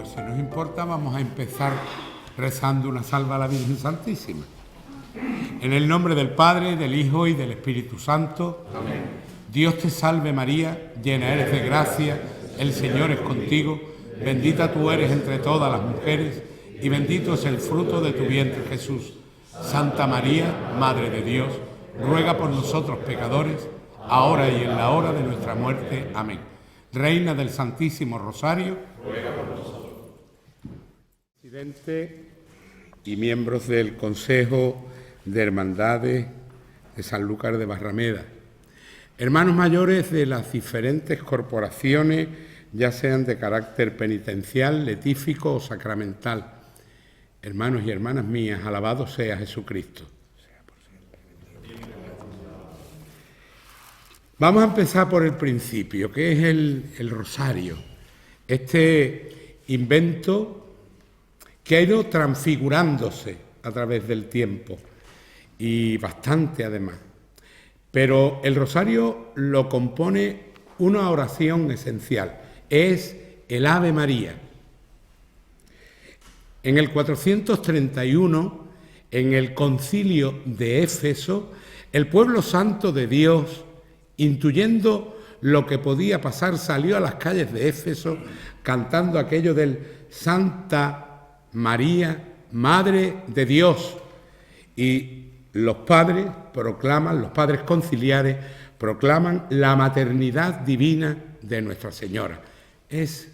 si nos importa, vamos a empezar rezando una salva a la Virgen Santísima. En el nombre del Padre, del Hijo y del Espíritu Santo. Amén. Dios te salve María, llena eres de gracia, el Señor es contigo, bendita tú eres entre todas las mujeres y bendito es el fruto de tu vientre Jesús. Santa María, Madre de Dios, ruega por nosotros pecadores, ahora y en la hora de nuestra muerte. Amén. Reina del Santísimo Rosario, ruega por nosotros. Presidente y miembros del Consejo de Hermandades de Sanlúcar de Barrameda, hermanos mayores de las diferentes corporaciones, ya sean de carácter penitencial, letífico o sacramental, hermanos y hermanas mías, alabado sea Jesucristo. Vamos a empezar por el principio, que es el rosario, este invento que ha ido transfigurándose a través del tiempo, y bastante además. Pero el rosario lo compone una oración esencial, es el Ave María. En el 431, en el concilio de Éfeso, el pueblo santo de Dios, intuyendo lo que podía pasar, salió a las calles de Éfeso cantando aquello del Santa María, Madre de Dios. Y los padres proclaman, los padres conciliares proclaman la maternidad divina de Nuestra Señora. Es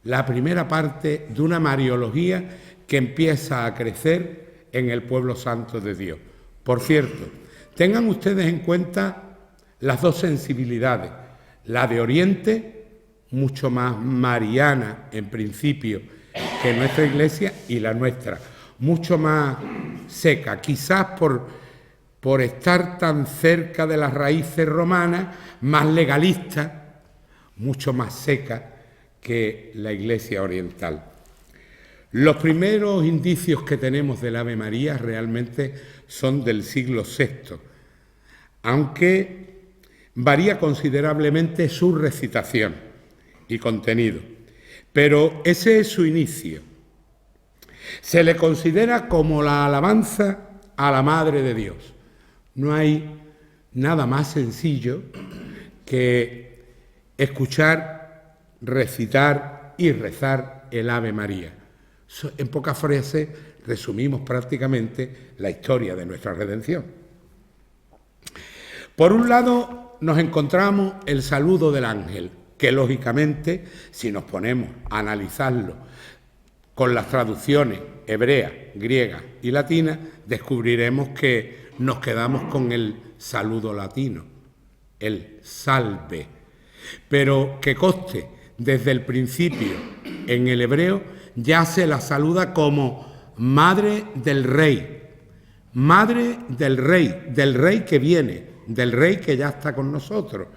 la primera parte de una mariología que empieza a crecer en el pueblo santo de Dios. Por cierto, tengan ustedes en cuenta las dos sensibilidades, la de Oriente, mucho más mariana en principio que nuestra Iglesia, y la nuestra, mucho más seca, quizás por estar tan cerca de las raíces romanas, más legalista, mucho más seca que la Iglesia oriental. Los primeros indicios que tenemos del Ave María realmente son del siglo VI, aunque varía considerablemente su recitación y contenido, pero ese es su inicio. Se le considera como la alabanza a la Madre de Dios. No hay nada más sencillo que escuchar, recitar y rezar el Ave María. En pocas frases resumimos prácticamente la historia de nuestra redención. Por un lado, nos encontramos el saludo del ángel, que lógicamente, si nos ponemos a analizarlo con las traducciones hebrea, griega y latina, descubriremos que nos quedamos con el saludo latino, el salve. Pero que conste, desde el principio, en el hebreo, ya se la saluda como Madre del Rey. Madre del Rey que viene, del Rey que ya está con nosotros.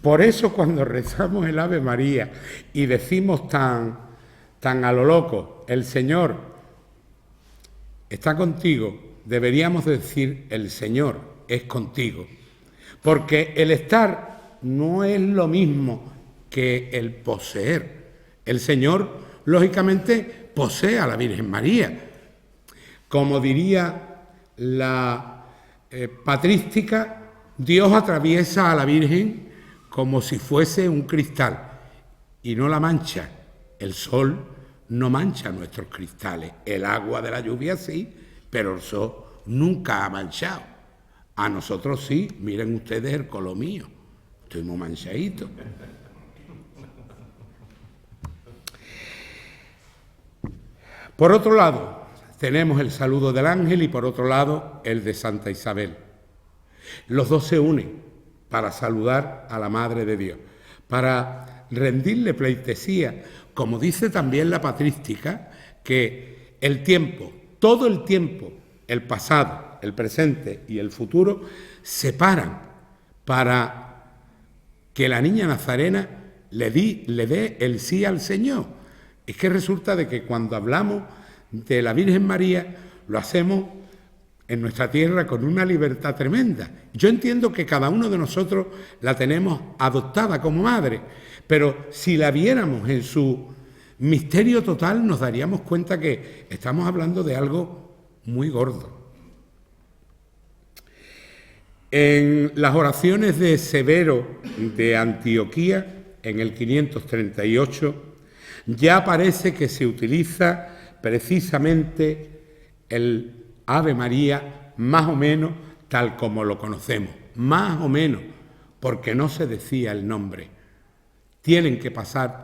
Por eso cuando rezamos el Ave María y decimos tan a lo loco, el Señor está contigo, deberíamos decir el Señor es contigo. Porque el estar no es lo mismo que el poseer. El Señor, lógicamente, posee a la Virgen María. Como diría la patrística, Dios atraviesa a la Virgen como si fuese un cristal y no la mancha. El sol no mancha nuestros cristales, el agua de la lluvia sí, pero el sol nunca ha manchado. A nosotros sí, miren ustedes el color mío, estoy muy manchadito. Por otro lado, tenemos el saludo del ángel y por otro lado el de Santa Isabel. Los dos se unen para saludar a la Madre de Dios, para rendirle pleitesía, como dice también la patrística, que el tiempo, todo el tiempo, el pasado, el presente y el futuro, se paran para que la niña nazarena le dé el sí al Señor. Es que resulta de que cuando hablamos de la Virgen María, lo hacemos en nuestra tierra con una libertad tremenda. Yo entiendo que cada uno de nosotros la tenemos adoptada como madre, pero si la viéramos en su Misterio total, nos daríamos cuenta que estamos hablando de algo muy gordo. En las oraciones de Severo de Antioquía, en el 538, ya parece que se utiliza precisamente el Ave María más o menos tal como lo conocemos, más o menos, porque no se decía el nombre. Tiene que pasar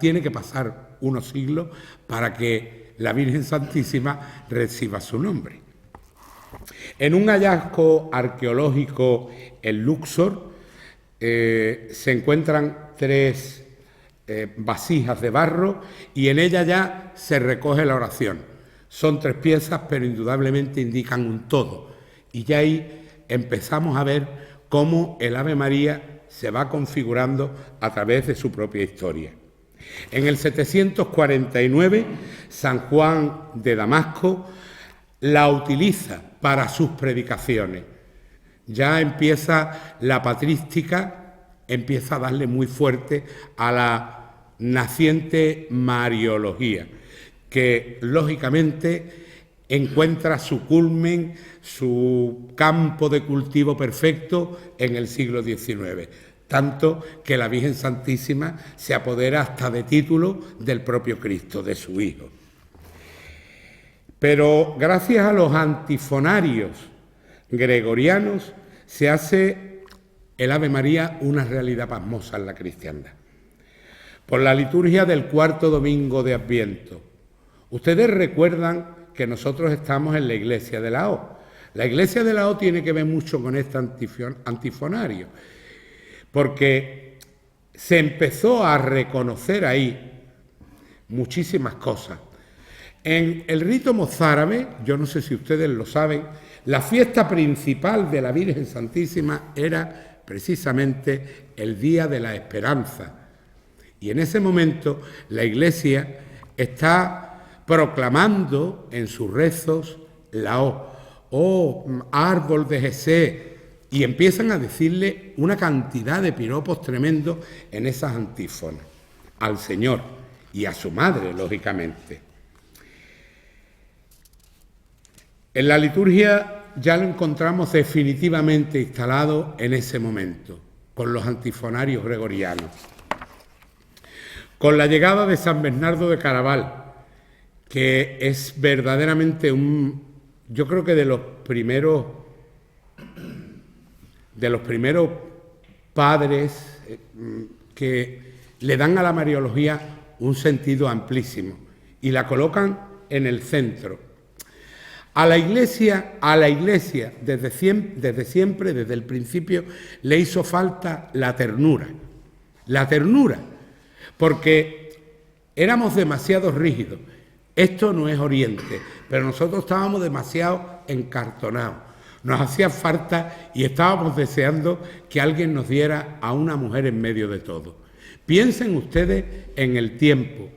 unos siglos para que la Virgen Santísima reciba su nombre. En un hallazgo arqueológico en Luxor se encuentran 3 vasijas de barro y en ella ya se recoge la oración. Son 3 piezas, pero indudablemente indican un todo. Y ya ahí empezamos a ver cómo el Ave María se va configurando a través de su propia historia. En el 749, San Juan de Damasco la utiliza para sus predicaciones. Ya empieza la patrística, empieza a darle muy fuerte a la naciente Mariología, que lógicamente encuentra su culmen, su campo de cultivo perfecto en el siglo XIX, tanto que la Virgen Santísima se apodera hasta de título del propio Cristo, de su Hijo. Pero gracias a los antifonarios gregorianos se hace el Ave María una realidad pasmosa en la cristiandad. Por la liturgia del 4º domingo de Adviento. Ustedes recuerdan que nosotros estamos en la iglesia de la O. La iglesia de la O tiene que ver mucho con este antifonario, porque se empezó a reconocer ahí muchísimas cosas. En el rito mozárabe, yo no sé si ustedes lo saben, la fiesta principal de la Virgen Santísima era precisamente el Día de la Esperanza. Y en ese momento la Iglesia está proclamando en sus rezos la oh árbol de Jesé, y empiezan a decirle una cantidad de piropos tremendos en esas antífonas, al Señor y a su madre, lógicamente. En la liturgia ya lo encontramos definitivamente instalado en ese momento, con los antifonarios gregorianos. Con la llegada de San Bernardo de Claraval, que es verdaderamente yo creo que de los primeros padres que le dan a la Mariología un sentido amplísimo y la colocan en el centro. A la Iglesia, desde siempre, desde el principio, le hizo falta la ternura, porque éramos demasiado rígidos. Esto no es Oriente, pero nosotros estábamos demasiado encartonados. Nos hacía falta y estábamos deseando que alguien nos diera a una mujer en medio de todo. Piensen ustedes en el tiempo.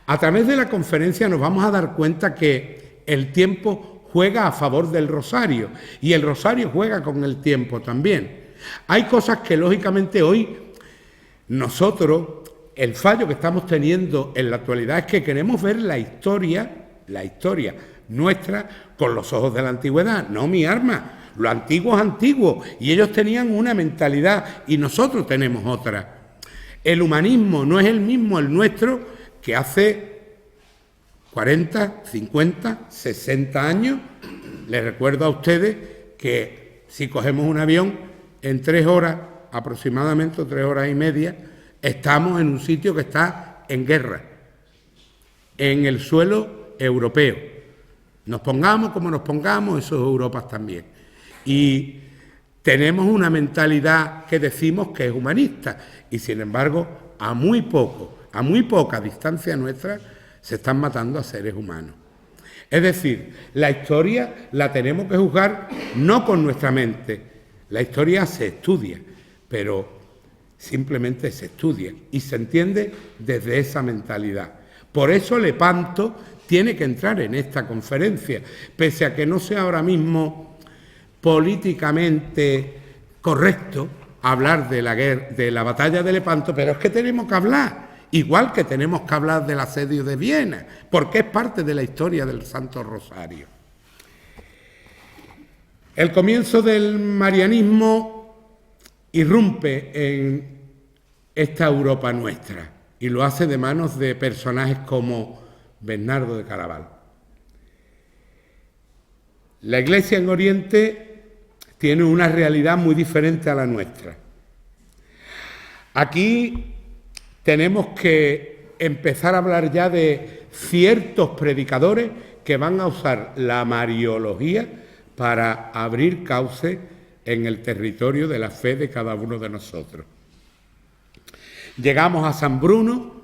A través de la conferencia nos vamos a dar cuenta que el tiempo juega a favor del rosario y el rosario juega con el tiempo también. Hay cosas que lógicamente hoy nosotros, el fallo que estamos teniendo en la actualidad es que queremos ver la historia nuestra con los ojos de la antigüedad. No, mi arma, lo antiguo es antiguo y ellos tenían una mentalidad y nosotros tenemos otra. El humanismo no es el mismo el nuestro que hace 40, 50, 60 años. Les recuerdo a ustedes que si cogemos un avión en 3 horas, aproximadamente 3 horas y media, estamos en un sitio que está en guerra, en el suelo europeo. Nos pongamos como nos pongamos, eso es Europa también. Y tenemos una mentalidad que decimos que es humanista y sin embargo a muy poca distancia nuestra se están matando a seres humanos. Es decir, la historia la tenemos que juzgar no con nuestra mente. La historia se estudia, pero simplemente se estudia y se entiende desde esa mentalidad. Por eso Lepanto tiene que entrar en esta conferencia, pese a que no sea ahora mismo políticamente correcto hablar de la batalla de Lepanto, pero es que tenemos que hablar igual que tenemos que hablar del asedio de Viena, porque es parte de la historia del Santo Rosario. El comienzo del marianismo irrumpe en esta Europa nuestra y lo hace de manos de personajes como Bernardo de Claraval. La Iglesia en Oriente tiene una realidad muy diferente a la nuestra. Aquí tenemos que empezar a hablar ya de ciertos predicadores que van a usar la mariología para abrir cauce en el territorio de la fe de cada uno de nosotros. Llegamos a San Bruno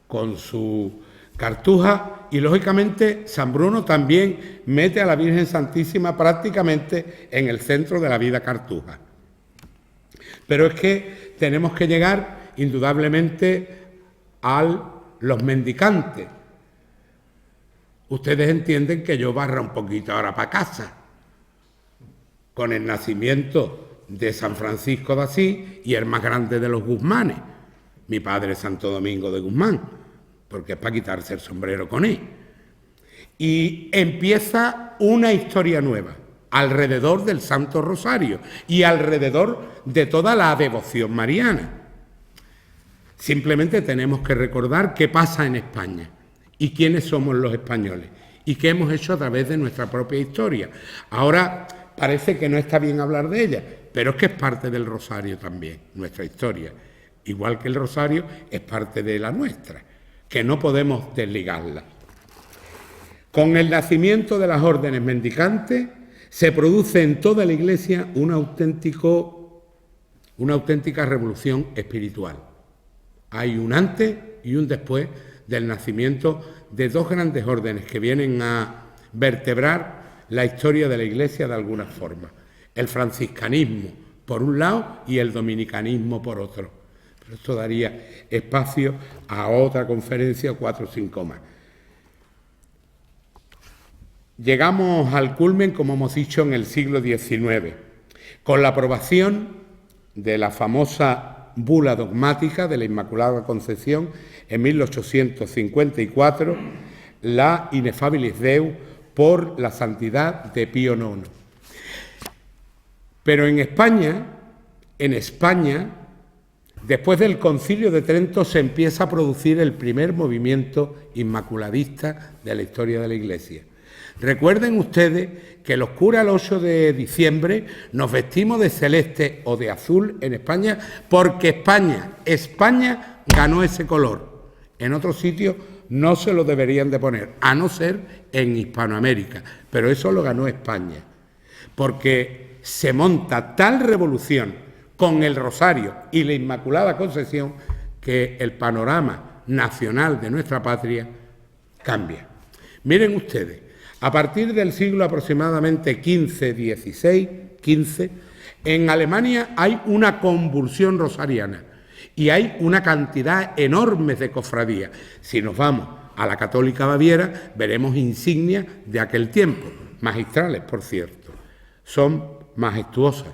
con su cartuja y, lógicamente, San Bruno también mete a la Virgen Santísima prácticamente en el centro de la vida cartuja. Pero es que tenemos que llegar, indudablemente, a los mendicantes. Ustedes entienden que yo barra un poquito ahora para casa, con el nacimiento de San Francisco de Asís y el más grande de los Guzmanes, mi padre Santo Domingo de Guzmán, porque es para quitarse el sombrero con él. Y empieza una historia nueva alrededor del Santo Rosario y alrededor de toda la devoción mariana. Simplemente tenemos que recordar qué pasa en España y quiénes somos los españoles y qué hemos hecho a través de nuestra propia historia. Ahora parece que no está bien hablar de ella, pero es que es parte del Rosario también, nuestra historia. Igual que el Rosario es parte de la nuestra, que no podemos desligarla. Con el nacimiento de las órdenes mendicantes se produce en toda la Iglesia una auténtica revolución espiritual. Hay un antes y un después del nacimiento de dos grandes órdenes que vienen a vertebrar la historia de la Iglesia de alguna forma. El franciscanismo por un lado y el dominicanismo por otro. Pero esto daría espacio a otra conferencia, 4 o 5 más. Llegamos al culmen, como hemos dicho, en el siglo XIX, con la aprobación de la famosa bula dogmática de la Inmaculada Concepción en 1854, la Ineffabilis Deus, por la santidad de Pío IX. Pero en España, después del Concilio de Trento se empieza a producir el primer movimiento inmaculadista de la historia de la Iglesia. Recuerden ustedes que los curas el 8 de diciembre nos vestimos de celeste o de azul en España porque España ganó ese color. En otros sitios no se lo deberían de poner, a no ser en Hispanoamérica, pero eso lo ganó España, porque se monta tal revolución con el Rosario y la Inmaculada Concepción que el panorama nacional de nuestra patria cambia. Miren ustedes, a partir del siglo aproximadamente XV, en Alemania hay una convulsión rosariana y hay una cantidad enorme de cofradías. Si nos vamos a la Católica Baviera, veremos insignias de aquel tiempo, magistrales, por cierto. Son majestuosas,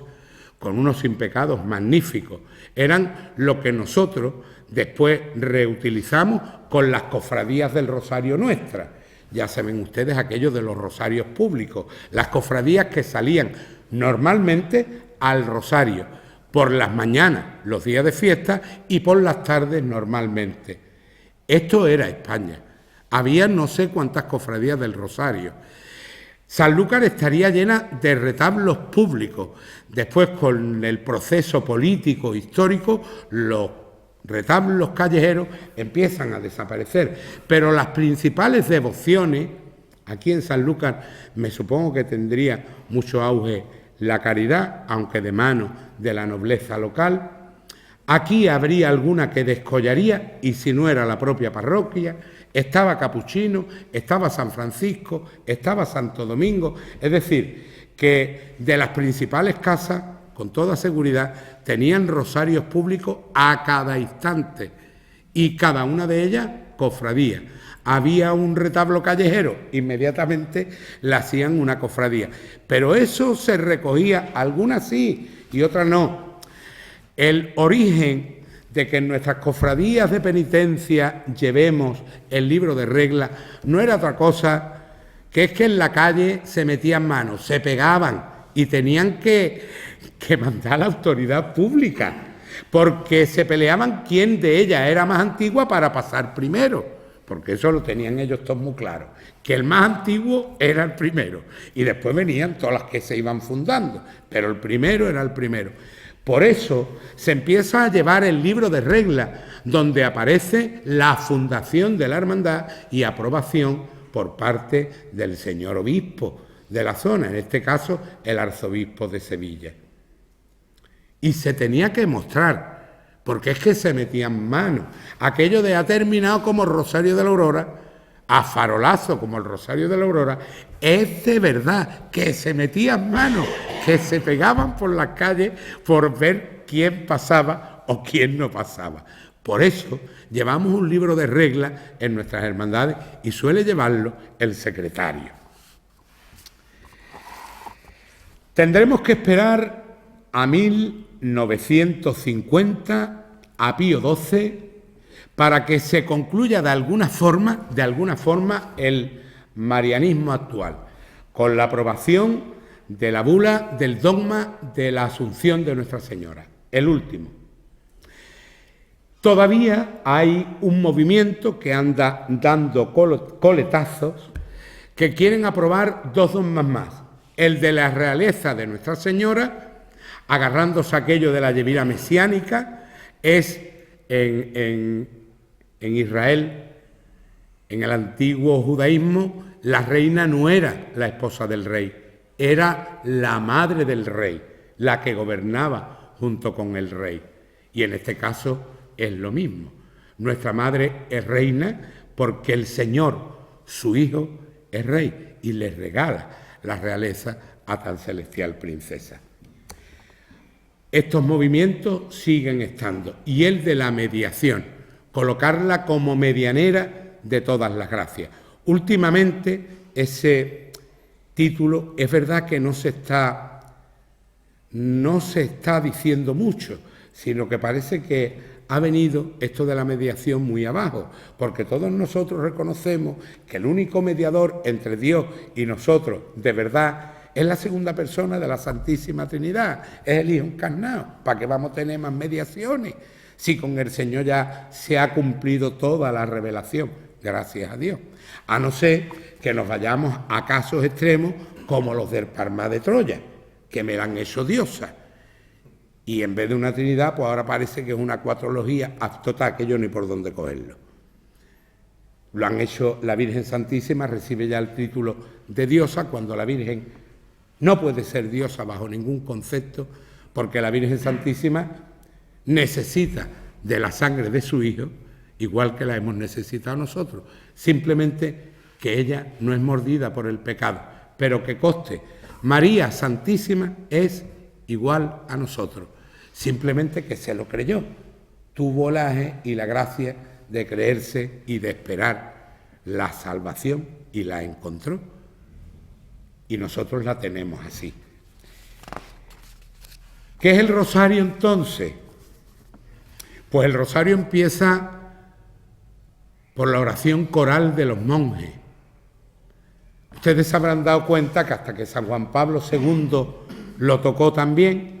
con unos impecados magníficos. Eran lo que nosotros después reutilizamos con las cofradías del Rosario nuestra. Ya saben ustedes aquello de los rosarios públicos, las cofradías que salían normalmente al Rosario, por las mañanas, los días de fiesta, y por las tardes normalmente. Esto era España. Había no sé cuántas cofradías del Rosario. Sanlúcar estaría llena de retablos públicos. Después, con el proceso político histórico, los retablos callejeros empiezan a desaparecer. Pero las principales devociones, aquí en Sanlúcar me supongo que tendría mucho auge la caridad, aunque de mano de la nobleza local. Aquí habría alguna que descollaría, y si no era la propia parroquia, estaba Capuchino, estaba San Francisco, estaba Santo Domingo. Es decir, que de las principales casas, con toda seguridad, tenían rosarios públicos a cada instante, y cada una de ellas cofradía. Había un retablo callejero, inmediatamente le hacían una cofradía. Pero eso se recogía, algunas sí y otras no. El origen de que en nuestras cofradías de penitencia llevemos el libro de reglas no era otra cosa que es que en la calle se metían manos, se pegaban y tenían que mandar a la autoridad pública, porque se peleaban quién de ellas era más antigua para pasar primero, porque eso lo tenían ellos todos muy claro, que el más antiguo era el primero, y después venían todas las que se iban fundando, pero el primero era el primero. Por eso se empieza a llevar el libro de reglas, donde aparece la fundación de la hermandad y aprobación por parte del señor obispo de la zona, en este caso el arzobispo de Sevilla. Y se tenía que mostrar, porque es que se metían manos. Aquello de ha terminado como el Rosario de la Aurora, a farolazo como el Rosario de la Aurora, es de verdad que se metían manos, que se pegaban por las calles por ver quién pasaba o quién no pasaba. Por eso llevamos un libro de reglas en nuestras hermandades y suele llevarlo el secretario. Tendremos que esperar a 1950, a Pío XII, para que se concluya de alguna forma el marianismo actual, con la aprobación de la bula del dogma de la Asunción de Nuestra Señora, el último. Todavía hay un movimiento que anda dando coletazos que quieren aprobar dos dogmas más. El de la realeza de Nuestra Señora, agarrándose aquello de la levira mesiánica, es en Israel, en el antiguo judaísmo, la reina no era la esposa del rey, era la madre del rey, la que gobernaba junto con el rey. Y en este caso es lo mismo. Nuestra madre es reina porque el Señor, su Hijo, es rey y le regala la realeza a tan celestial princesa. Estos movimientos siguen estando, y el de la mediación, colocarla como medianera de todas las gracias. Últimamente ese título es verdad que no se está diciendo mucho, sino que parece que ha venido esto de la mediación muy abajo, porque todos nosotros reconocemos que el único mediador entre Dios y nosotros, de verdad, es la segunda persona de la Santísima Trinidad, es el Hijo encarnado. ¿Para qué vamos a tener más mediaciones? Si con el Señor ya se ha cumplido toda la revelación, gracias a Dios. A no ser que nos vayamos a casos extremos como los del Parma de Troya, que me la han hecho diosa. Y en vez de una trinidad, pues ahora parece que es una cuatrología total, que yo ni por dónde cogerlo. Lo han hecho, la Virgen Santísima recibe ya el título de diosa, cuando la Virgen no puede ser diosa bajo ningún concepto, porque la Virgen Santísima necesita de la sangre de su Hijo, igual que la hemos necesitado nosotros. Simplemente que ella no es mordida por el pecado, pero que conste, María Santísima es igual a nosotros. Simplemente que se lo creyó, tuvo y la gracia de creerse y de esperar la salvación y la encontró. Y nosotros la tenemos así. ¿Qué es el rosario entonces? Pues el rosario empieza por la oración coral de los monjes. Ustedes se habrán dado cuenta que hasta que San Juan Pablo II lo tocó también,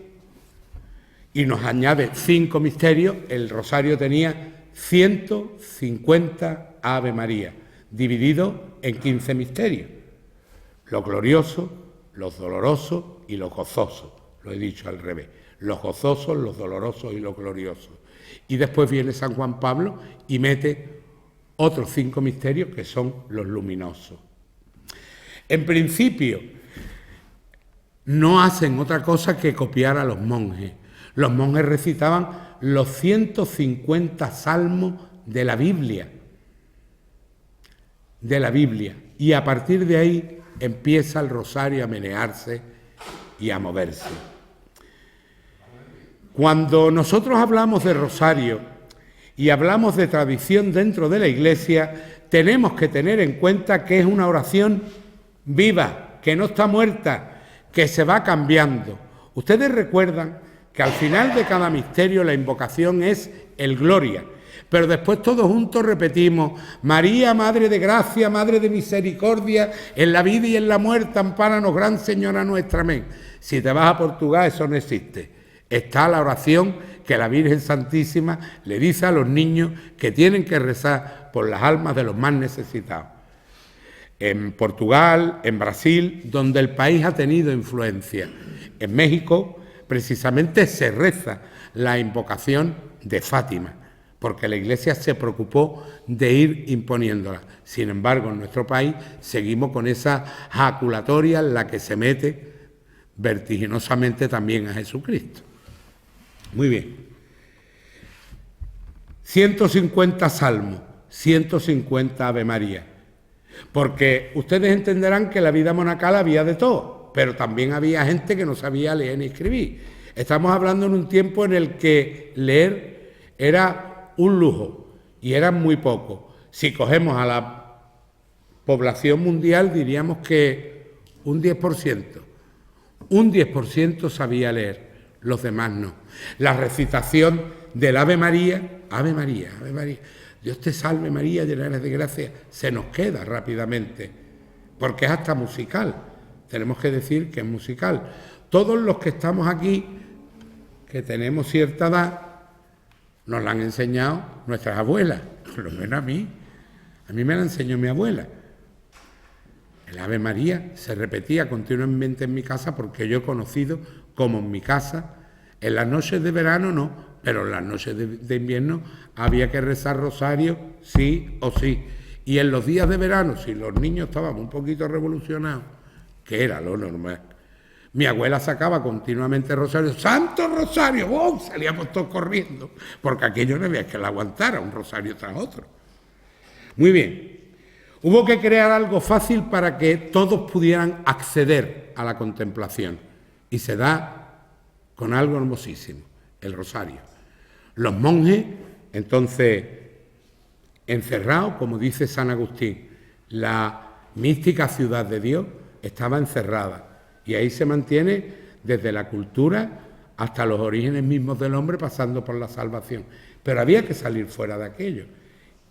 y nos añade 5 misterios, el rosario tenía 150 Ave María, dividido en 15 misterios. Los gloriosos, los dolorosos y los gozosos. Lo he dicho al revés. Los gozosos, los dolorosos y los gloriosos. Y después viene San Juan Pablo y mete otros 5 misterios que son los luminosos. En principio, no hacen otra cosa que copiar a los monjes. Los monjes recitaban los 150 salmos de la Biblia. Y a partir de ahí empieza el rosario a menearse y a moverse. Cuando nosotros hablamos de rosario y hablamos de tradición dentro de la Iglesia, tenemos que tener en cuenta que es una oración viva, que no está muerta, que se va cambiando. Ustedes recuerdan que al final de cada misterio la invocación es el Gloria, pero después todos juntos repetimos: María, Madre de Gracia, Madre de Misericordia, en la vida y en la muerte, ampáranos, Gran Señora nuestra, amén. Si te vas a Portugal, eso no existe. Está la oración que la Virgen Santísima le dice a los niños que tienen que rezar por las almas de los más necesitados. En Portugal, en Brasil, donde el país ha tenido influencia. En México, precisamente, se reza la invocación de Fátima, porque la Iglesia se preocupó de ir imponiéndola. Sin embargo, en nuestro país seguimos con esa jaculatoria en la que se mete vertiginosamente también a Jesucristo. Muy bien. 150 salmos, 150 Ave María. Porque ustedes entenderán que en la vida monacal había de todo, pero también había gente que no sabía leer ni escribir. Estamos hablando en un tiempo en el que leer era un lujo y eran muy pocos. Si cogemos a la población mundial, diríamos que un 10%. Un 10% sabía leer, los demás no. La recitación del Ave María, Ave María, Ave María, Dios te salve María, llena eres de gracia, se nos queda rápidamente, porque es hasta musical. Tenemos que decir que es musical. Todos los que estamos aquí, que tenemos cierta edad, nos la han enseñado nuestras abuelas, por lo menos a mí. A mí me la enseñó mi abuela. El Ave María se repetía continuamente en mi casa porque yo he conocido como en mi casa, en las noches de verano no, pero en las noches de invierno había que rezar rosario sí o sí. Y en los días de verano, si los niños estábamos un poquito revolucionados, que era lo normal, mi abuela sacaba continuamente rosario, ¡Santo Rosario! ¡Oh! Salíamos todos corriendo, porque aquello no había que la aguantara, un rosario tras otro. Muy bien. Hubo que crear algo fácil para que todos pudieran acceder a la contemplación. Y se da con algo hermosísimo, el rosario. Los monjes, entonces, encerrados, como dice San Agustín, la mística ciudad de Dios estaba encerrada. Y ahí se mantiene desde la cultura hasta los orígenes mismos del hombre, pasando por la salvación. Pero había que salir fuera de aquello.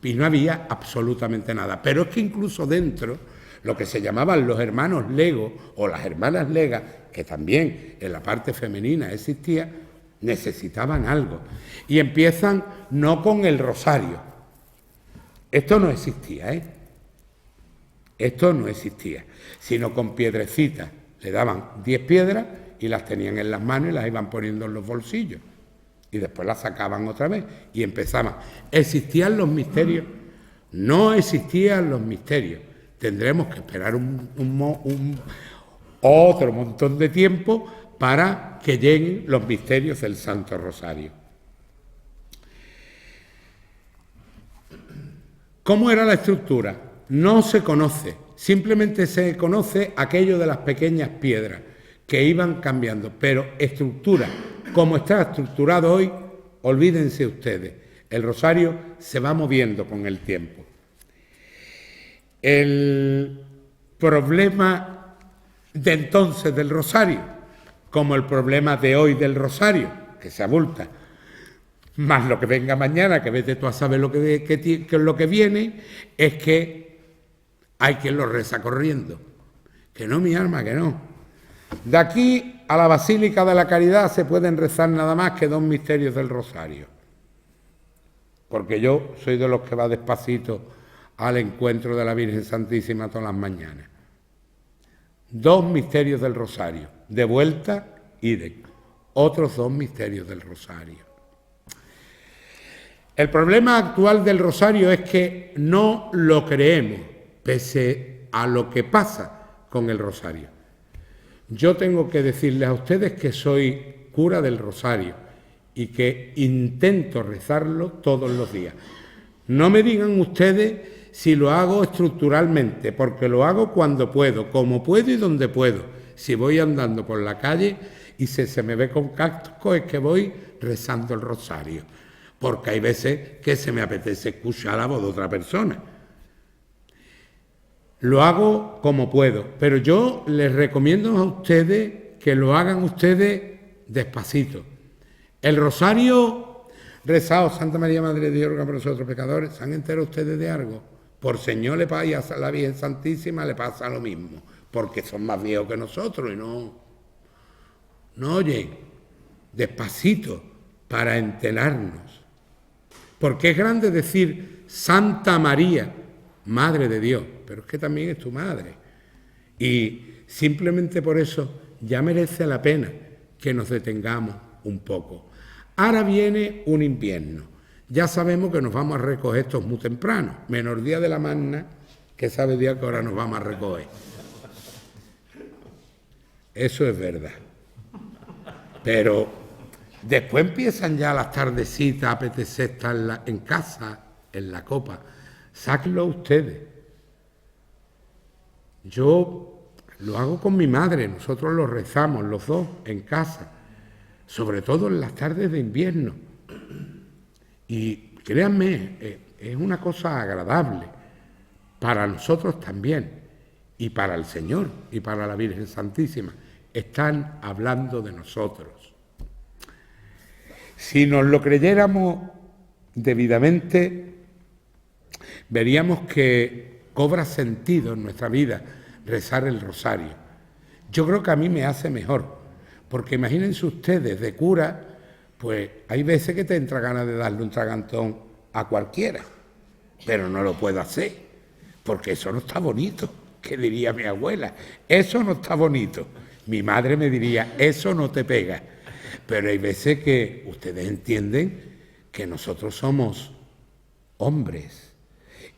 Y no había absolutamente nada. Pero es que incluso dentro, lo que se llamaban los hermanos legos o las hermanas legas, que también en la parte femenina existía, necesitaban algo. Y empiezan no con el rosario. Esto no existía, ¿eh? Esto no existía, sino con piedrecitas. Le daban 10 piedras y las tenían en las manos y las iban poniendo en los bolsillos. Y después las sacaban otra vez y empezaban. ¿Existían los misterios? No existían los misterios. Tendremos que esperar otro montón de tiempo para que lleguen los misterios del Santo Rosario. ¿Cómo era la estructura? No se conoce. Simplemente se conoce aquello de las pequeñas piedras que iban cambiando. Pero estructura, como está estructurado hoy, olvídense ustedes. El rosario se va moviendo con el tiempo. El problema de entonces del rosario, como el problema de hoy del rosario, que se abulta, más lo que venga mañana, que vete tú a saber lo que es lo que viene, es que hay quien lo reza corriendo. Que no, mi alma, que no. De aquí a la Basílica de la Caridad se pueden rezar nada más que 2 misterios del rosario. Porque yo soy de los que va despacito al encuentro de la Virgen Santísima todas las mañanas. 2 misterios del rosario. De vuelta, idem. Otros 2 misterios del rosario. El problema actual del rosario es que no lo creemos, pese a lo que pasa con el rosario. Yo tengo que decirles a ustedes que soy cura del rosario y que intento rezarlo todos los días. No me digan ustedes si lo hago estructuralmente, porque lo hago cuando puedo, como puedo y donde puedo. Si voy andando por la calle y se me ve con casco, es que voy rezando el rosario, porque hay veces que se me apetece escuchar la voz de otra persona. Lo hago como puedo, pero yo les recomiendo a ustedes que lo hagan ustedes despacito, El rosario rezado, Santa María Madre de Dios, ruega por nosotros pecadores. ¿Se han enterado ustedes de algo? Por Señor le pasa a la Virgen Santísima, le pasa lo mismo, porque son más viejos que nosotros y no oyen despacito para enterarnos. Porque es grande decir Santa María, Madre de Dios, pero es que también es tu madre. Y simplemente por eso ya merece la pena que nos detengamos un poco. Ahora viene un invierno. Ya sabemos que nos vamos a recoger estos muy temprano, menos día de la magna, que sabe Dios que ahora nos vamos a recoger. Eso es verdad. Pero después empiezan ya las tardecitas a apetecer estar en casa, en la copa. Sáquenlo ustedes. Yo lo hago con mi madre, nosotros lo rezamos los dos en casa, sobre todo en las tardes de invierno. Y créanme, es una cosa agradable para nosotros también, y para el Señor, y para la Virgen Santísima. Están hablando de nosotros. Si nos lo creyéramos debidamente, veríamos que cobra sentido en nuestra vida rezar el rosario. Yo creo que a mí me hace mejor, porque imagínense ustedes, de cura, pues hay veces que te entra ganas de darle un tragantón a cualquiera, pero no lo puedo hacer, porque eso no está bonito, que diría mi abuela, eso no está bonito. Mi madre me diría, eso no te pega. Pero hay veces que ustedes entienden que nosotros somos hombres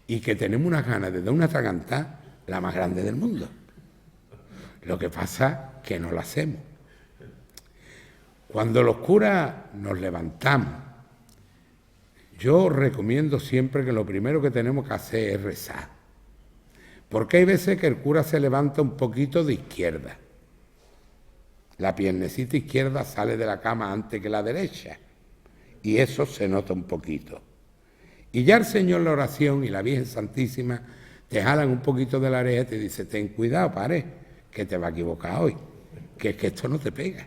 y que tenemos unas ganas de dar una tragantada la más grande del mundo. Lo que pasa es que no la hacemos. Cuando los curas nos levantamos, yo recomiendo siempre que lo primero que tenemos que hacer es rezar. Porque hay veces que el cura se levanta un poquito de izquierda. La piernecita izquierda sale de la cama antes que la derecha. Y eso se nota un poquito. Y ya el Señor, la oración y la Virgen Santísima te jalan un poquito de la oreja y te dice, ten cuidado, pare, que te va a equivocar hoy, que es que esto no te pega.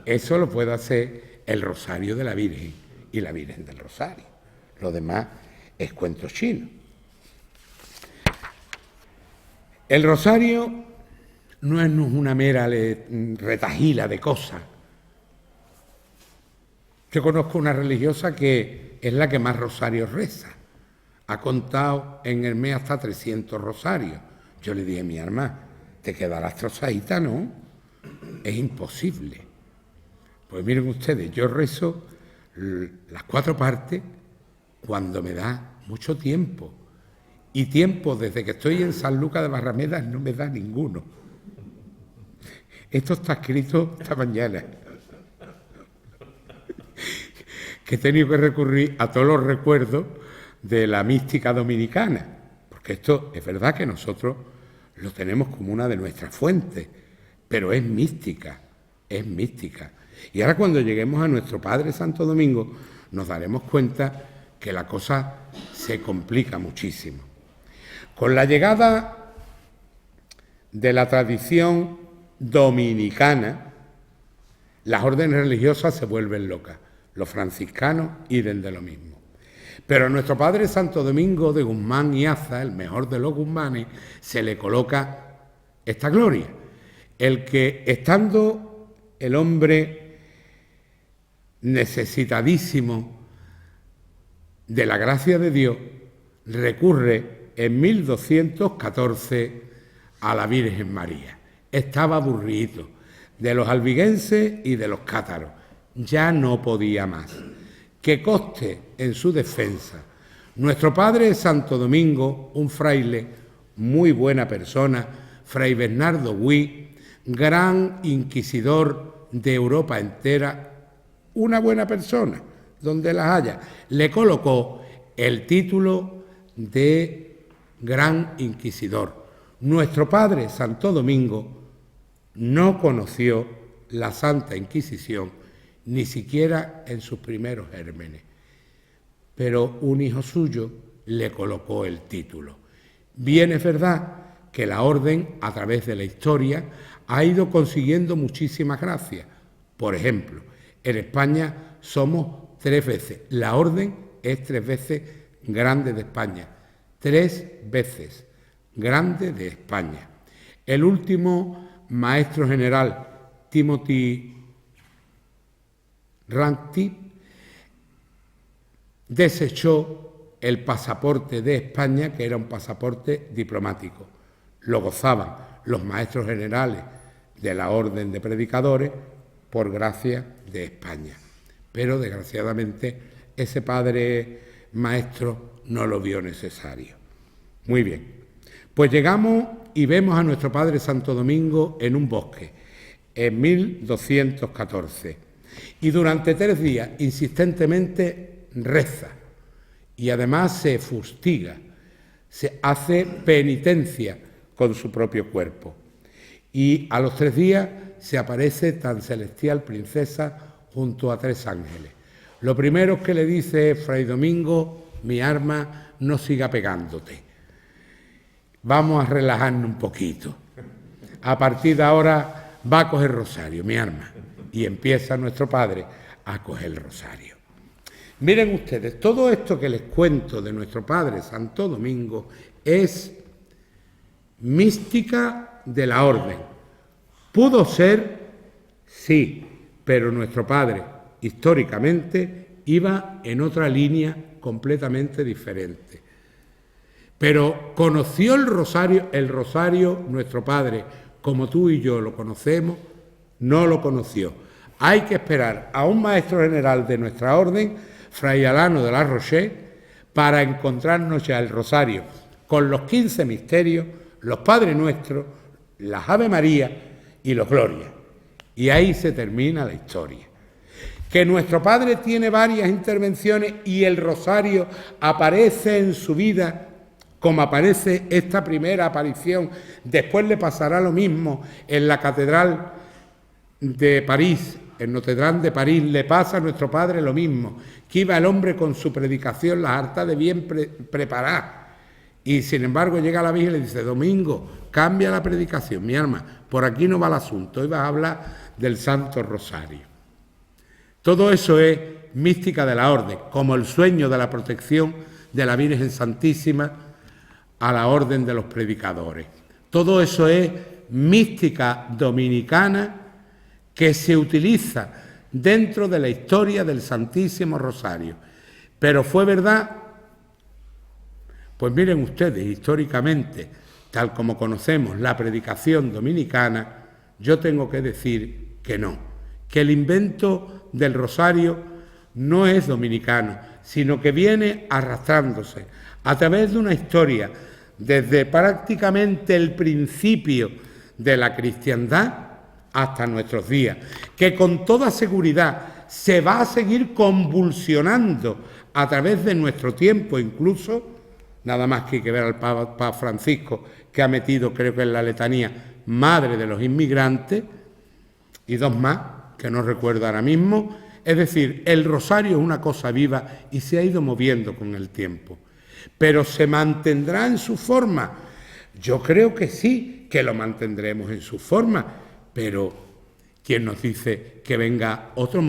Eso lo puede hacer el Rosario de la Virgen y la Virgen del Rosario. Lo demás es cuento chino. El Rosario no es una mera retahila de cosas. Yo conozco una religiosa que es la que más rosarios reza. Ha contado en el mes hasta 300 rosarios. Yo le dije, mi alma, te quedarás trozadita, ¿no? Es imposible. Pues miren ustedes, yo rezo las 4 partes cuando me da mucho tiempo. Y tiempo desde que estoy en San Lucas de Barrameda no me da ninguno. Esto está escrito esta mañana. Que he tenido que recurrir a todos los recuerdos de la mística dominicana. Porque esto es verdad que nosotros lo tenemos como una de nuestras fuentes, pero es mística, es mística. Y ahora cuando lleguemos a nuestro Padre Santo Domingo nos daremos cuenta que la cosa se complica muchísimo. Con la llegada de la tradición dominicana, las órdenes religiosas se vuelven locas. Los franciscanos iden de lo mismo. Pero a nuestro Padre Santo Domingo de Guzmán y Aza, el mejor de los Guzmanes, se le coloca esta gloria. El que, estando el hombre necesitadísimo de la gracia de Dios, recurre en 1214 a la Virgen María. Estaba aburrido de los albigenses y de los cátaros. Ya no podía más. Que conste en su defensa, nuestro Padre Santo Domingo, un fraile, muy buena persona, Fray Bernardo Gui, gran inquisidor de Europa entera, una buena persona, donde las haya, le colocó el título de Gran Inquisidor. Nuestro Padre Santo Domingo no conoció la Santa Inquisición, ni siquiera en sus primeros gérmenes, pero un hijo suyo le colocó el título. Bien es verdad que la orden, a través de la historia, ha ido consiguiendo muchísimas gracias. Por ejemplo, En España somos 3 veces. La orden es 3 veces grande de España. 3 veces grande de España. El último maestro general, Timothy Ratcliffe, desechó el pasaporte de España, que era un pasaporte diplomático. Lo gozaban los maestros generales de la Orden de Predicadores por gracia de España. Pero, desgraciadamente, ese padre maestro no lo vio necesario. Muy bien. Pues llegamos y vemos a nuestro padre Santo Domingo en un bosque, en 1214. Y durante 3 días, insistentemente, reza. Y además se fustiga, se hace penitencia con su propio cuerpo. Y a los 3 días se aparece tan celestial princesa junto a 3 ángeles. Lo primero que le dice Fray Domingo: mi arma, no siga pegándote. Vamos a relajarnos un poquito. A partir de ahora va a coger rosario, mi arma. Y empieza nuestro padre a coger el rosario. Miren ustedes, todo esto que les cuento de nuestro padre Santo Domingo es mística de la orden. ¿Pudo ser? Sí, pero nuestro padre históricamente iba en otra línea completamente diferente. Pero conoció el rosario nuestro padre, como tú y yo lo conocemos, no lo conoció. Hay que esperar a un maestro general de nuestra orden, Fray Alano de la Roche, para encontrarnos ya el rosario con los 15 misterios, los Padres Nuestros, las Ave María y los Glorias. Y ahí se termina la historia. Que nuestro padre tiene varias intervenciones y el rosario aparece en su vida como aparece esta primera aparición. Después le pasará lo mismo en la Catedral de París, en Notre Dame de París, le pasa a nuestro padre lo mismo, que iba el hombre con su predicación, las hartas de bien preparada, y sin embargo llega la Virgen y le dice: Domingo, cambia la predicación, mi alma, por aquí no va el asunto, hoy vas a hablar del Santo Rosario. Todo eso es mística de la orden, como el sueño de la protección de la Virgen Santísima a la orden de los predicadores. Todo eso es mística dominicana que se utiliza dentro de la historia del Santísimo Rosario. ¿Pero fue verdad? Pues miren ustedes, históricamente, tal como conocemos la predicación dominicana, yo tengo que decir que no, que el invento del rosario no es dominicano, sino que viene arrastrándose a través de una historia desde prácticamente el principio de la cristiandad hasta nuestros días, que con toda seguridad se va a seguir convulsionando a través de nuestro tiempo, incluso, nada más que hay que ver al Papa Francisco, que ha metido, creo que en la letanía, Madre de los Inmigrantes, y 2 más, que no recuerdo ahora mismo. Es decir, el rosario es una cosa viva y se ha ido moviendo con el tiempo. ¿Pero se mantendrá en su forma? Yo creo que sí, que lo mantendremos en su forma, pero ¿quién nos dice que venga otro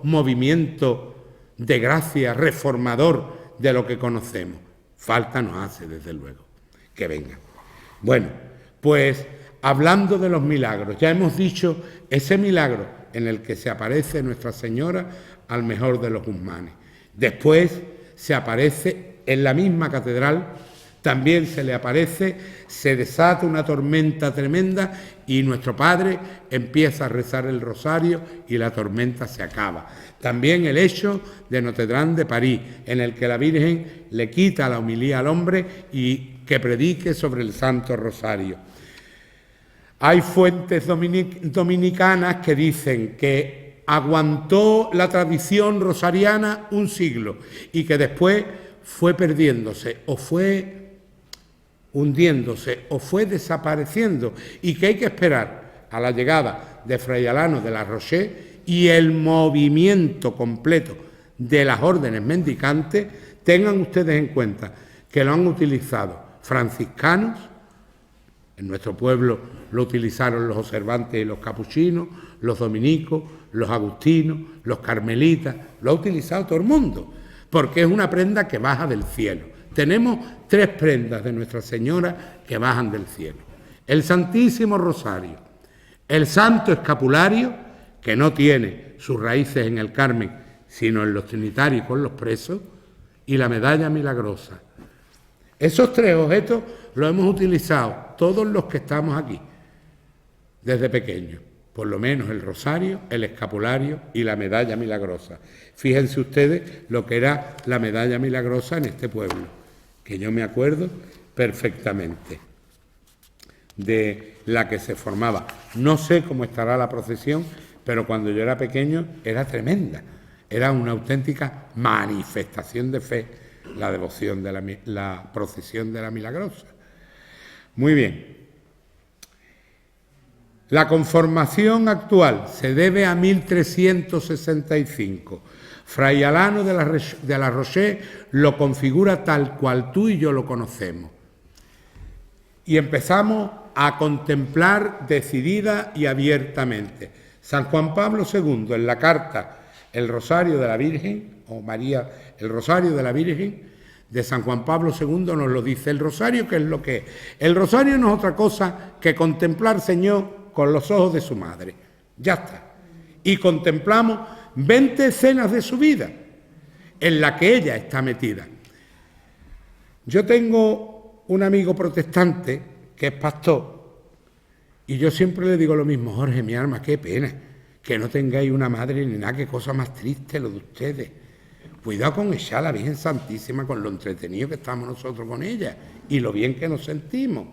movimiento de gracia reformador de lo que conocemos? Falta nos hace, desde luego, que venga. Bueno, pues hablando de los milagros, ya hemos dicho ese milagro en el que se aparece Nuestra Señora al mejor de los Guzmanes. Después se aparece en la misma catedral, también se le aparece, se desata una tormenta tremenda y nuestro Padre empieza a rezar el rosario y la tormenta se acaba. También el hecho de Notre Dame de París, en el que la Virgen le quita la homilía al hombre y que predique sobre el Santo Rosario. Hay fuentes dominicanas que dicen que aguantó la tradición rosariana un siglo y que después fue perdiéndose o fue hundiéndose o fue desapareciendo y que hay que esperar a la llegada de Fray Alano de la Roche y el movimiento completo de las órdenes mendicantes. Tengan ustedes en cuenta que lo han utilizado franciscanos, en nuestro pueblo lo utilizaron los observantes y los capuchinos, los dominicos, los agustinos, los carmelitas, lo ha utilizado todo el mundo, porque es una prenda que baja del cielo. Tenemos 3 prendas de Nuestra Señora que bajan del cielo: el Santísimo Rosario, el Santo Escapulario, que no tiene sus raíces en el Carmen, sino en los trinitarios con los presos, y la medalla milagrosa. Esos 3 objetos los hemos utilizado todos los que estamos aquí, desde pequeños. Por lo menos el rosario, el escapulario y la medalla milagrosa. Fíjense ustedes lo que era la medalla milagrosa en este pueblo, que yo me acuerdo perfectamente de la que se formaba. No sé cómo estará la procesión, pero cuando yo era pequeño era tremenda. Era una auténtica manifestación de fe la devoción de la procesión de la Milagrosa. Muy bien. La conformación actual se debe a 1365. Fray Alano de la Roche lo configura tal cual tú y yo lo conocemos. Y empezamos a contemplar decidida y abiertamente. San Juan Pablo II, en la carta El Rosario de la Virgen, o María, el Rosario de la Virgen, de San Juan Pablo II, nos lo dice. El rosario, ¿qué es lo que es? El rosario no es otra cosa que contemplar al Señor con los ojos de su madre. Ya está. Y contemplamos 20 escenas de su vida en la que ella está metida. Yo tengo un amigo protestante que es pastor y yo siempre le digo lo mismo: Jorge, mi alma, qué pena que no tengáis una madre ni nada, qué cosa más triste lo de ustedes. Cuidado con ella, la Virgen Santísima, con lo entretenido que estamos nosotros con ella y lo bien que nos sentimos.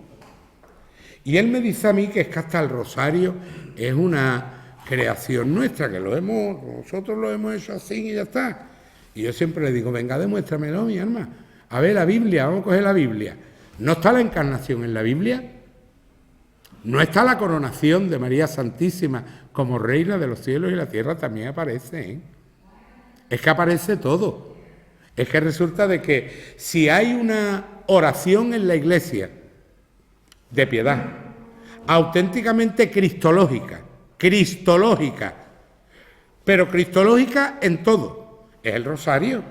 Y él me dice a mí que es que hasta el rosario es una creación nuestra, que nosotros lo hemos hecho así y ya está. Y yo siempre le digo: venga, demuéstramelo, mi alma. A ver la Biblia, vamos a coger la Biblia. ¿No está la encarnación en la Biblia? ¿No está la coronación de María Santísima como reina de los cielos y la tierra? También aparece, ¿eh? Es que aparece todo. Es que resulta de que si hay una oración en la iglesia de piedad, auténticamente cristológica, pero cristológica en todo, es el rosario.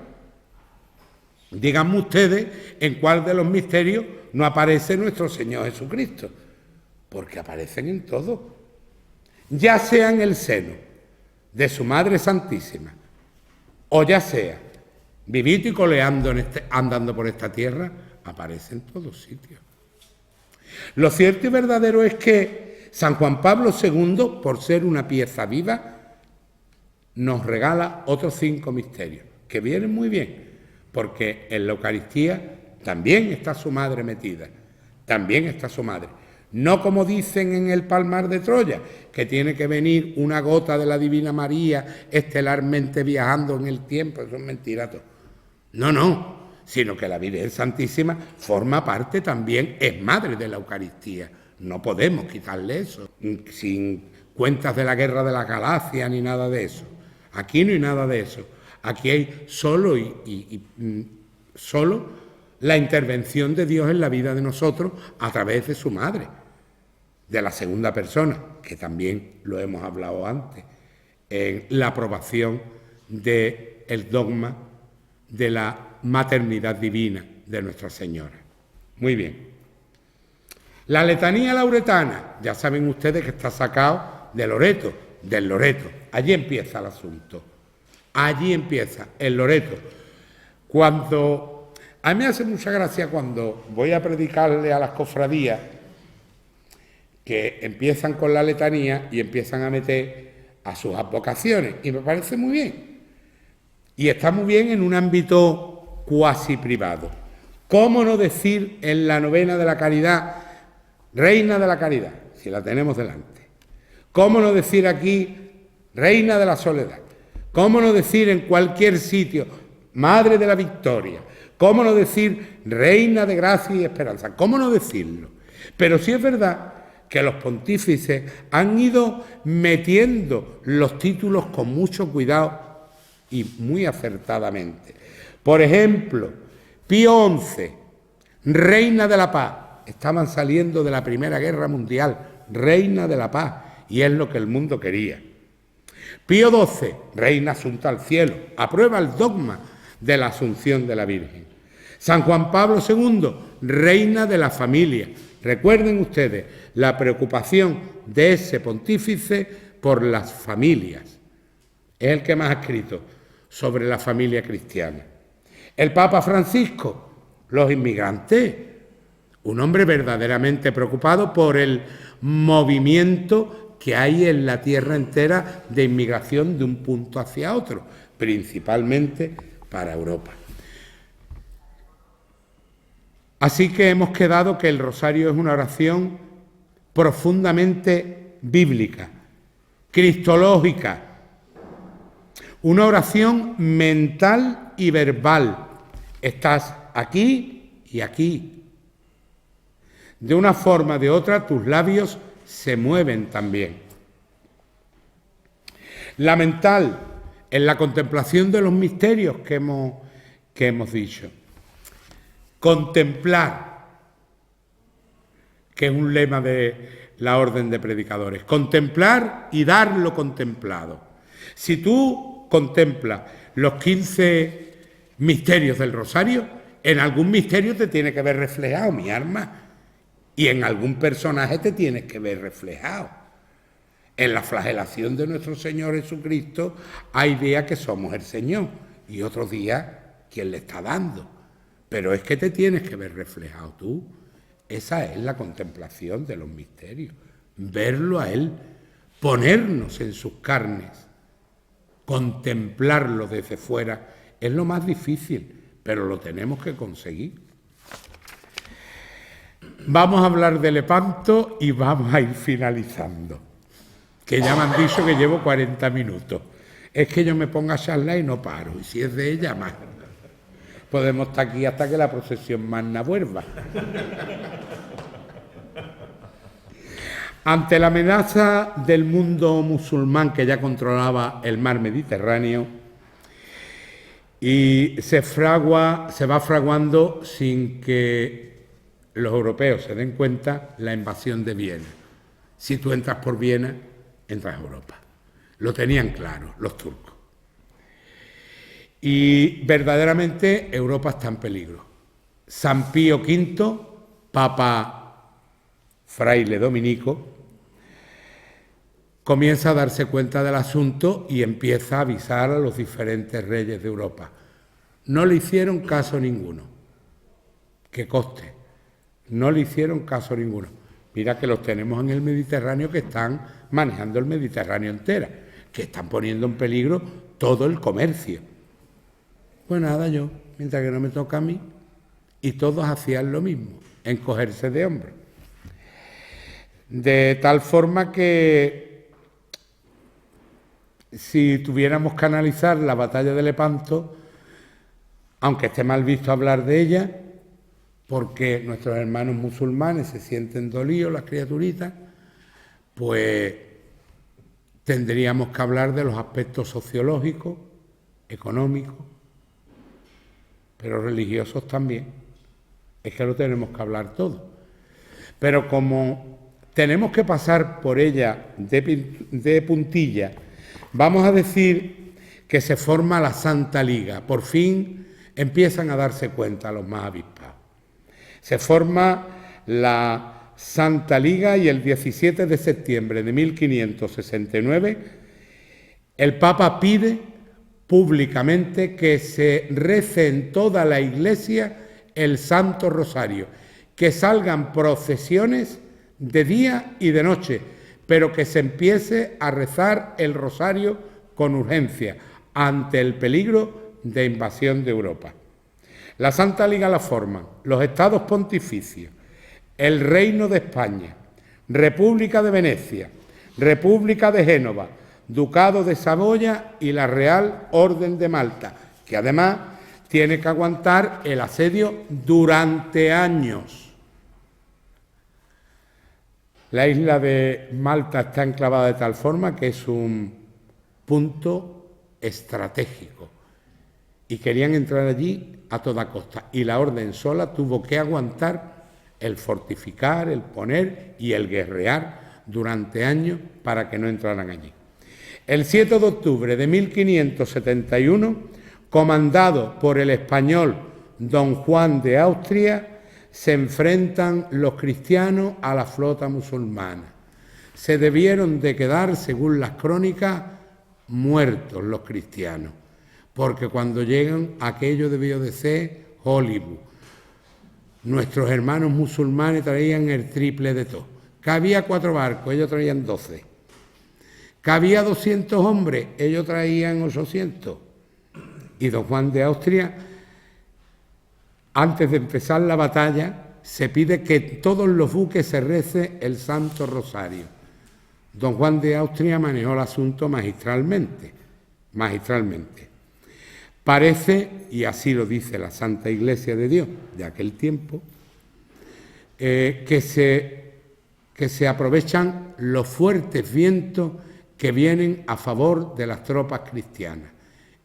Díganme ustedes en cuál de los misterios no aparece nuestro Señor Jesucristo, porque aparecen en todo, ya sea en el seno de su Madre Santísima, o ya sea vivito y coleando andando por esta tierra, aparece en todos sitios. Lo cierto y verdadero es que San Juan Pablo II, por ser una pieza viva, nos regala otros 5 misterios, que vienen muy bien, porque en la Eucaristía también está su madre metida, también está su madre. No como dicen en el Palmar de Troya, que tiene que venir una gota de la Divina María estelarmente viajando en el tiempo. Eso es mentira todo. No, sino que la Virgen Santísima forma parte también, es madre de la Eucaristía. No podemos quitarle eso, sin cuentas de la guerra de la Galacia ni nada de eso. Aquí no hay nada de eso. Aquí hay solo solo la intervención de Dios en la vida de nosotros a través de su madre, de la segunda persona, que también lo hemos hablado antes, en la aprobación del dogma de la maternidad divina de Nuestra Señora. Muy bien. La letanía lauretana, ya saben ustedes que está sacado del Loreto. Allí empieza el asunto. Allí empieza el Loreto. A mí me hace mucha gracia cuando voy a predicarle a las cofradías que empiezan con la letanía y empiezan a meter a sus advocaciones. Y me parece muy bien. Y está muy bien en un ámbito cuasi privado. ¿Cómo no decir en la novena de la caridad, Reina de la Caridad, si la tenemos delante? ¿Cómo no decir aquí, Reina de la Soledad? ¿Cómo no decir en cualquier sitio, Madre de la Victoria? ¿Cómo no decir Reina de Gracia y Esperanza? ¿Cómo no decirlo? Pero sí es verdad que los pontífices han ido metiendo los títulos con mucho cuidado y muy acertadamente. Por ejemplo, Pío XI, Reina de la Paz. Estaban saliendo de la Primera Guerra Mundial reina de la paz, y es lo que el mundo quería. Pío XII, reina asunta al cielo, aprueba el dogma de la Asunción de la Virgen. San Juan Pablo II, reina de la familia. Recuerden ustedes la preocupación de ese pontífice por las familias. Es el que más ha escrito sobre la familia cristiana. El Papa Francisco, los inmigrantes, un hombre verdaderamente preocupado por el movimiento que hay en la tierra entera de inmigración de un punto hacia otro, principalmente para Europa. Así que hemos quedado que el rosario es una oración profundamente bíblica, cristológica, una oración mental y verbal. Estás aquí y aquí. De una forma o de otra, tus labios se mueven también. La mental, en la contemplación de los misterios que hemos dicho. Contemplar, que es un lema de la Orden de Predicadores. Contemplar y dar lo contemplado. Si tú contemplas los 15 misterios del rosario, en algún misterio te tiene que ver reflejado, mi alma, y en algún personaje te tienes que ver reflejado. En la flagelación de nuestro Señor Jesucristo hay días que somos el Señor y otros días quien le está dando. Pero es que te tienes que ver reflejado tú. Esa es la contemplación de los misterios. Verlo a Él, ponernos en sus carnes, contemplarlo desde fuera, es lo más difícil, pero lo tenemos que conseguir. Vamos a hablar de Lepanto y vamos a ir finalizando. Que ya me han dicho que llevo 40 minutos. Es que yo me pongo a charlar y no paro, y si es de ella, más. Podemos estar aquí hasta que la procesión magna vuelva. Ante la amenaza del mundo musulmán que ya controlaba el mar Mediterráneo, y se va fraguando sin que los europeos se den cuenta la invasión de Viena. Si tú entras por Viena, entras a Europa. Lo tenían claro los turcos. Y verdaderamente Europa está en peligro. San Pío V, Papa fraile dominico, comienza a darse cuenta del asunto y empieza a avisar a los diferentes reyes de Europa. No le hicieron caso ninguno. Que conste, no le hicieron caso ninguno. Mira que los tenemos en el Mediterráneo que están manejando el Mediterráneo entera, que están poniendo en peligro todo el comercio. Pues nada, yo, mientras que no me toca a mí, y todos hacían lo mismo, encogerse de hombros. De tal forma que si tuviéramos que analizar la batalla de Lepanto, aunque esté mal visto hablar de ella, porque nuestros hermanos musulmanes se sienten dolidos, las criaturitas, pues tendríamos que hablar de los aspectos sociológicos, económicos, pero religiosos también. Es que lo tenemos que hablar todo. Pero como tenemos que pasar por ella de puntilla, vamos a decir que se forma la Santa Liga. Por fin empiezan a darse cuenta los más avispados. Se forma la Santa Liga y el 17 de septiembre de 1569 el Papa pide públicamente que se rece en toda la Iglesia el Santo Rosario, que salgan procesiones de día y de noche, pero que se empiece a rezar el Rosario con urgencia ante el peligro de invasión de Europa. La Santa Liga la forman los Estados Pontificios, el Reino de España, República de Venecia, República de Génova, Ducado de Saboya y la Real Orden de Malta, que además tiene que aguantar el asedio durante años. La isla de Malta está enclavada de tal forma que es un punto estratégico y querían entrar allí a toda costa, y la Orden sola tuvo que aguantar el fortificar, el poner y el guerrear durante años para que no entraran allí. El 7 de octubre de 1571, comandado por el español don Juan de Austria, se enfrentan los cristianos a la flota musulmana. Se debieron de quedar, según las crónicas, muertos los cristianos, porque cuando llegan aquello debió de ser Hollywood. Nuestros hermanos musulmanes traían el triple de todo. Cabía 4 barcos, ellos traían 12. Cabía 200 hombres, ellos traían 800. Y don Juan de Austria, antes de empezar la batalla, se pide que todos los buques se rece el Santo Rosario. Don Juan de Austria manejó el asunto magistralmente. Parece, y así lo dice la Santa Iglesia de Dios de aquel tiempo, que se aprovechan los fuertes vientos que vienen a favor de las tropas cristianas.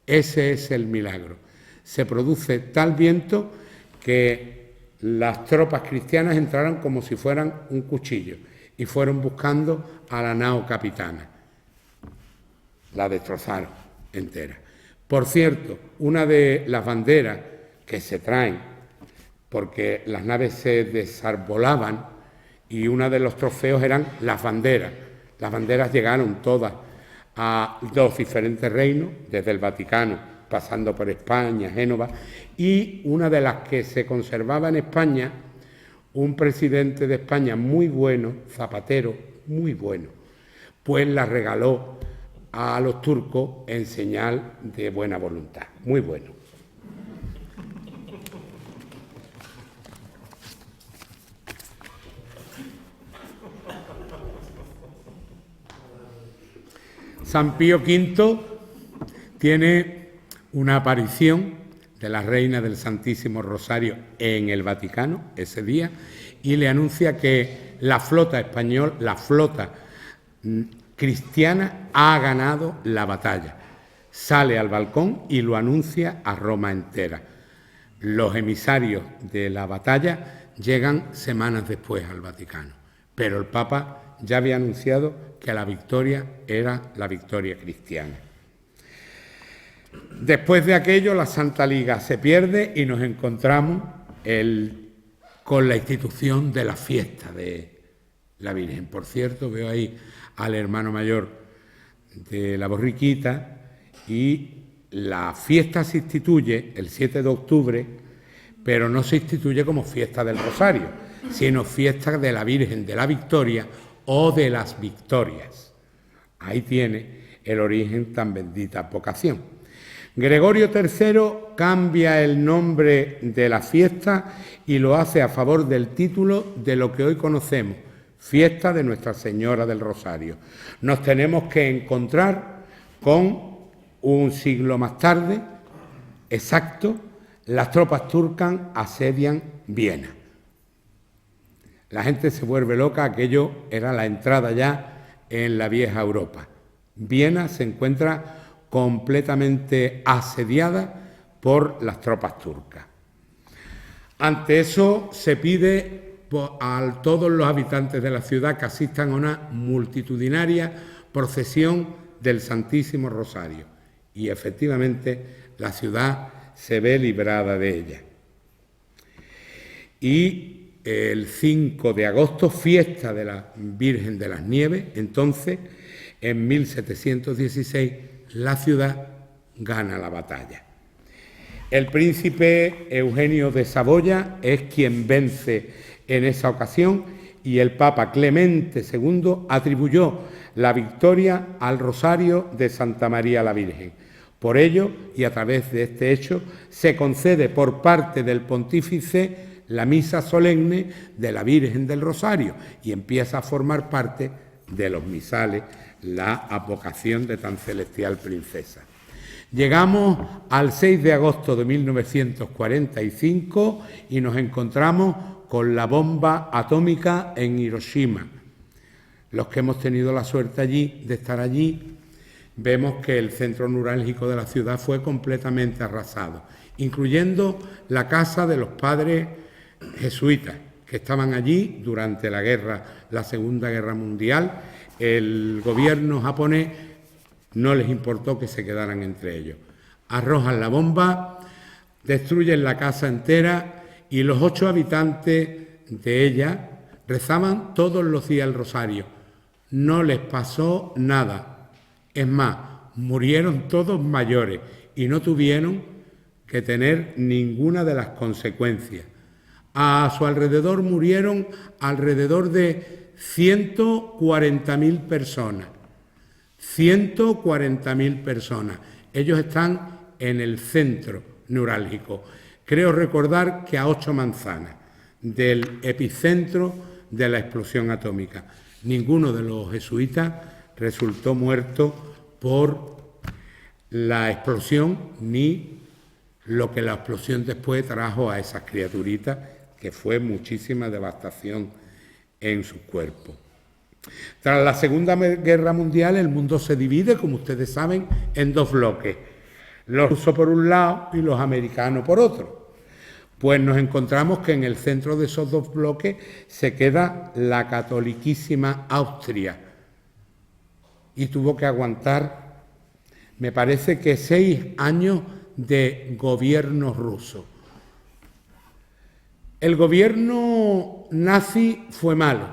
Ese es el milagro. Se produce tal viento que las tropas cristianas entraron como si fueran un cuchillo y fueron buscando a la nao capitana. La destrozaron entera. Por cierto, una de las banderas que se traen, porque las naves se desarbolaban y uno de los trofeos eran las banderas. Las banderas llegaron todas a los diferentes reinos, desde el Vaticano, pasando por España, Génova, y una de las que se conservaba en España, un presidente de España muy bueno, Zapatero, muy bueno, pues la regaló a los turcos en señal de buena voluntad. Muy bueno. San Pío V tiene una aparición de la Reina del Santísimo Rosario en el Vaticano ese día y le anuncia que la flota española, la flota cristiana ha ganado la batalla. Sale al balcón y lo anuncia a Roma entera. Los emisarios de la batalla llegan semanas después al Vaticano, pero el Papa ya había anunciado que la victoria era la victoria cristiana. Después de aquello, la Santa Liga se pierde y nos encontramos con la institución de la fiesta de la Virgen. Por cierto, veo ahí al hermano mayor de la borriquita y la fiesta se instituye el 7 de octubre, pero no se instituye como fiesta del Rosario, sino fiesta de la Virgen de la Victoria o de las Victorias. Ahí tiene el origen tan bendita vocación. Gregorio III cambia el nombre de la fiesta y lo hace a favor del título de lo que hoy conocemos, Fiesta de Nuestra Señora del Rosario. Nos tenemos que encontrar con un siglo más tarde, exacto, las tropas turcas asedian Viena. La gente se vuelve loca, aquello era la entrada ya en la vieja Europa. Viena se encuentra completamente asediada por las tropas turcas. Ante eso se pide a todos los habitantes de la ciudad que asistan a una multitudinaria procesión del Santísimo Rosario. Y efectivamente la ciudad se ve librada de ella. Y el 5 de agosto, fiesta de la Virgen de las Nieves, entonces, en 1716, la ciudad gana la batalla. El príncipe Eugenio de Saboya es quien vence en esa ocasión y el Papa Clemente II atribuyó la victoria al Rosario de Santa María la Virgen. Por ello, y a través de este hecho, se concede por parte del pontífice la misa solemne de la Virgen del Rosario y empieza a formar parte de los misales la advocación de tan celestial princesa. Llegamos al 6 de agosto de 1945 y nos encontramos con la bomba atómica en Hiroshima. Los que hemos tenido la suerte allí, de estar allí, vemos que el centro neurálgico de la ciudad fue completamente arrasado, incluyendo la casa de los padres jesuitas, que estaban allí durante la Segunda Guerra Mundial. El gobierno japonés no les importó que se quedaran entre ellos. Arrojan la bomba, destruyen la casa entera y los 8 habitantes de ella rezaban todos los días el rosario. No les pasó nada. Es más, murieron todos mayores y no tuvieron que tener ninguna de las consecuencias. A su alrededor murieron alrededor de 140.000 personas. 140.000 personas. Ellos están en el centro neurálgico. Creo recordar que a 8 manzanas del epicentro de la explosión atómica. Ninguno de los jesuitas resultó muerto por la explosión ni lo que la explosión después trajo a esas criaturitas, que fue muchísima devastación en sus cuerpos. Tras la Segunda Guerra Mundial, el mundo se divide, como ustedes saben, en 2 bloques. Los rusos por un lado y los americanos por otro. Pues nos encontramos que en el centro de esos 2 bloques se queda la catoliquísima Austria. Y tuvo que aguantar, me parece que 6 años de gobierno ruso. El gobierno nazi fue malo,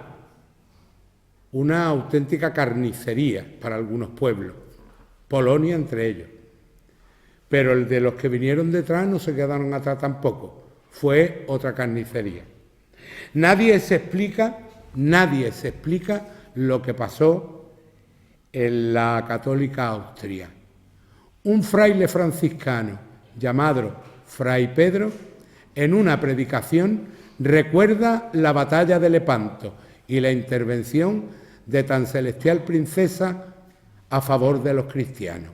una auténtica carnicería para algunos pueblos, Polonia entre ellos. Pero el de los que vinieron detrás no se quedaron atrás tampoco, fue otra carnicería. Nadie se explica lo que pasó en la católica Austria. Un fraile franciscano llamado Fray Pedro, en una predicación, recuerda la batalla de Lepanto y la intervención de tan celestial princesa a favor de los cristianos.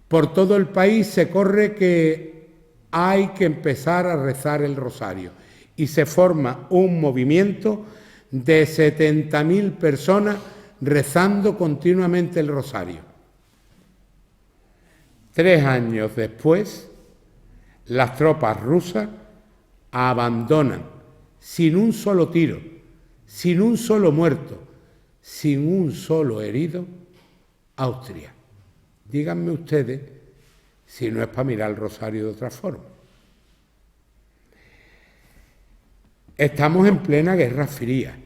Por todo el país se corre que hay que empezar a rezar el rosario y se forma un movimiento de 70.000 personas rezando continuamente el rosario. 3 años después, las tropas rusas abandonan sin un solo tiro, sin un solo muerto, sin un solo herido, Austria. Díganme ustedes si no es para mirar el rosario de otra forma. Estamos en plena Guerra Fría,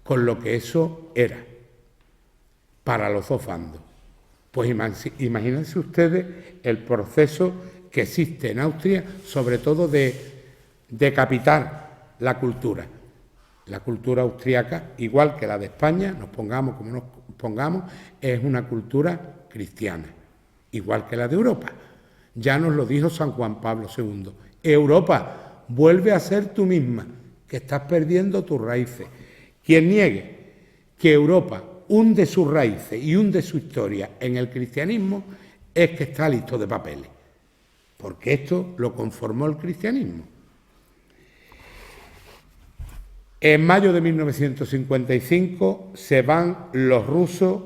con lo que eso era para los 2 bandos. Pues imagínense ustedes el proceso que existe en Austria, sobre todo de decapitar la cultura. La cultura austriaca, igual que la de España, nos pongamos como nos pongamos, es una cultura cristiana, igual que la de Europa. Ya nos lo dijo San Juan Pablo II. Europa, vuelve a ser tú misma, que estás perdiendo tus raíces. Quien niegue que Europa hunde sus raíces y hunde su historia en el cristianismo es que está listo de papeles, porque esto lo conformó el cristianismo. En mayo de 1955 se van los rusos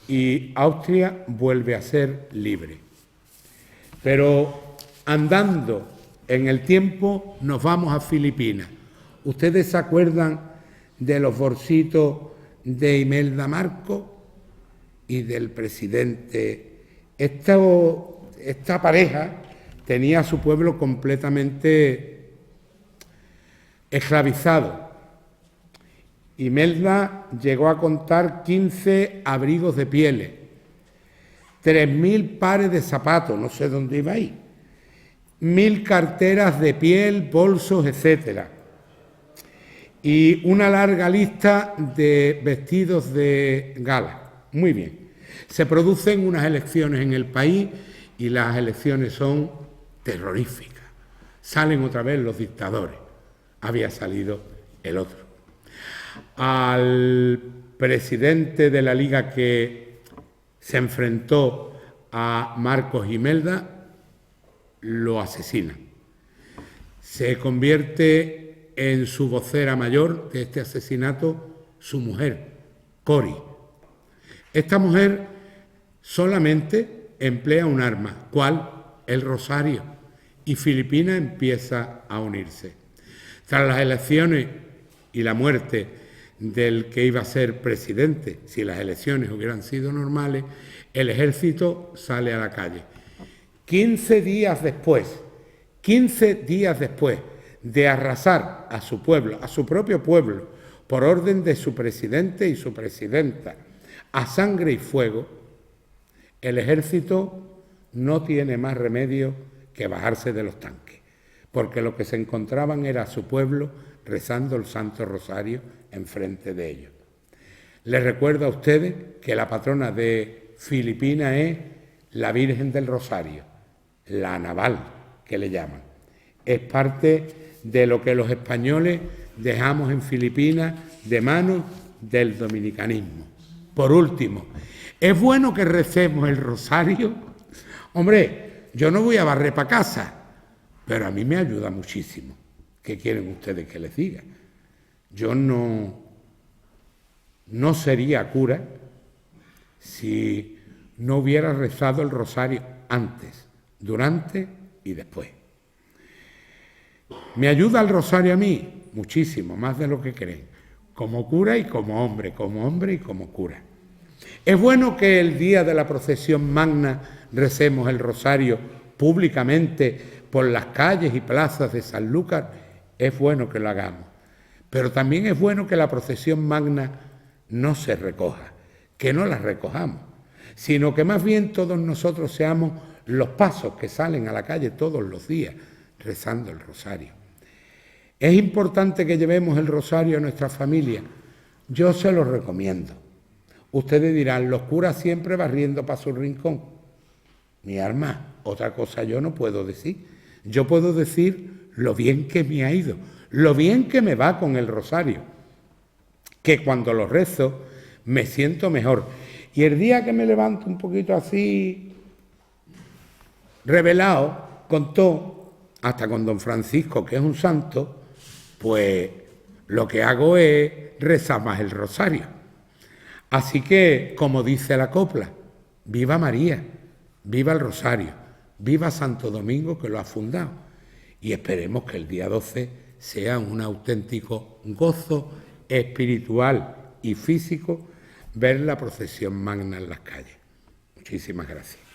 y Austria vuelve a ser libre. Pero andando en el tiempo nos vamos a Filipinas. ¿Ustedes se acuerdan de los bolsitos de Imelda Marcos y del presidente? Esta pareja tenía a su pueblo completamente esclavizado. Imelda llegó a contar 15 abrigos de pieles, 3.000 pares de zapatos, no sé dónde iba ahí, 1.000 carteras de piel, bolsos, etcétera, y una larga lista de vestidos de gala. Muy bien. Se producen unas elecciones en el país y las elecciones son terroríficas. Salen otra vez los dictadores. Había salido el otro. Al presidente de la Liga que se enfrentó a Marcos Imelda lo asesinan. Se convierte en su vocera mayor de este asesinato su mujer, Cori. Esta mujer solamente emplea un arma. ¿Cuál? El rosario. y Filipinas empieza a unirse. Tras las elecciones y la muerte del que iba a ser presidente, si las elecciones hubieran sido normales, el ejército sale a la calle. 15 días después de arrasar a su pueblo, a su propio pueblo, por orden de su presidente y su presidenta, a sangre y fuego, el ejército no tiene más remedio que bajarse de los tanques, porque lo que se encontraban era a su pueblo rezando el Santo Rosario enfrente de ellos. Les recuerdo a ustedes que la patrona de Filipinas es la Virgen del Rosario, la Naval, que le llaman. Es parte de lo que los españoles dejamos en Filipinas de manos del dominicanismo. Por último, ¿es bueno que recemos el rosario? Hombre, yo no voy a barrer para casa, pero a mí me ayuda muchísimo. ¿Qué quieren ustedes que les diga? Yo no sería cura si no hubiera rezado el rosario antes, durante y después. ¿Me ayuda el rosario a mí? Muchísimo, más de lo que creen. Como cura y como hombre y como cura. ¿Es bueno que el día de la procesión magna recemos el rosario públicamente por las calles y plazas de Sanlúcar? Es bueno que lo hagamos. Pero también es bueno que la procesión magna no se recoja, que no la recojamos, sino que más bien todos nosotros seamos los pasos que salen a la calle todos los días rezando el rosario. ¿Es importante que llevemos el rosario a nuestra familia? Yo se lo recomiendo. Ustedes dirán, los curas siempre barriendo para su rincón. Mi alma, otra cosa yo no puedo decir. Yo puedo decir lo bien que me ha ido, lo bien que me va con el rosario, que cuando lo rezo me siento mejor. Y el día que me levanto un poquito así, revelado, con todo, hasta con don Francisco, que es un santo, pues lo que hago es rezar más el rosario. Así que, como dice la copla, viva María, viva el rosario, viva Santo Domingo que lo ha fundado. Y esperemos que el día 12 sea un auténtico gozo espiritual y físico ver la procesión magna en las calles. Muchísimas gracias.